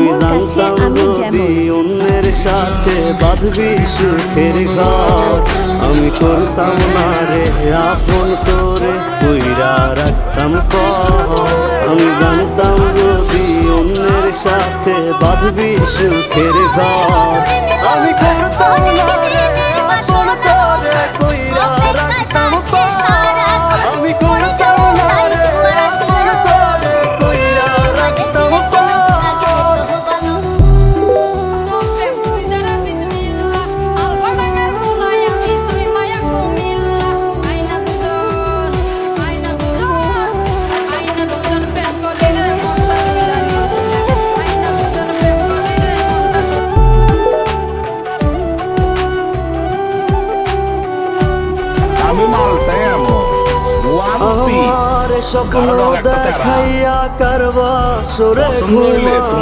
আম্মুর কাছে আমি যেমন। অন্যের সাথে বাঁধবি সুখের ঘর, আমি করতাম না রে আপন তোরে কইরা রাখতাম পর। আমি জানতাম যদি অন্যের সাথে বাঁধবি সুখের ঘর, আমি করতাম না রে আপন তোরে কইরা রাখতাম পর। আমি করতাম না রে আপন তোরে কইরা রাখতাম পর। আমি মাল তেমন আমার স্বপ্ন দেখাইয়া কারবা সরে ঘুমা